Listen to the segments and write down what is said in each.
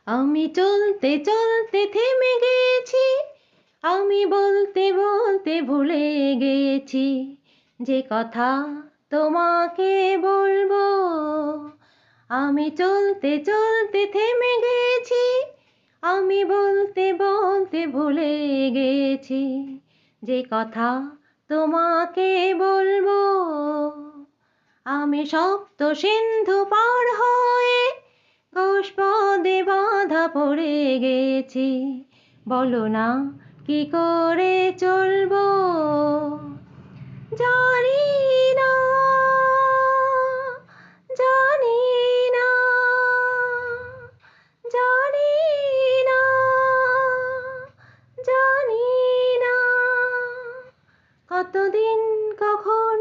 আমি চলতে চলতে থেমে গেছি, আমি বলতে বলতে ভুলে গেছি যে কথা তোমাকে বলবো। আমি চলতে চলতে থেমে গেছি, আমি বলতে বলতে ভুলে গেছি যে কথা তোমাকে বলবো। আমি সপ্ত সিন্ধু পার হয়ে ঘোষপদে বাঁধা পড়ে গেছি, বলো না কি করে চলবো। জানি না, জানি না, জানি না, জানি না, কতদিন কখন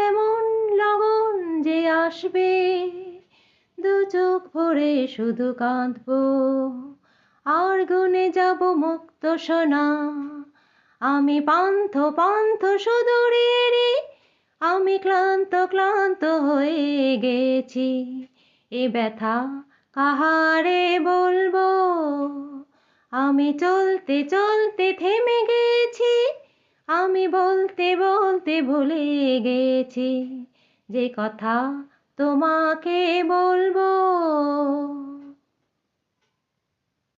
এমন লগন যে আসবে, দু চোখ ভরে শুধু কাঁদবো আর গুনে যাব মুক্ত সোনা। আমি পান্থ পান্থ সুদূরেরই, আমি ক্লান্ত ক্লান্ত হয়ে গেছি, এ ব্যথা কাহারে বলবো। আমি চলতে চলতে থেমে গেছি, আমি বলতে বলতে ভুলে গেছি যে কথা তোমাকে বলবো।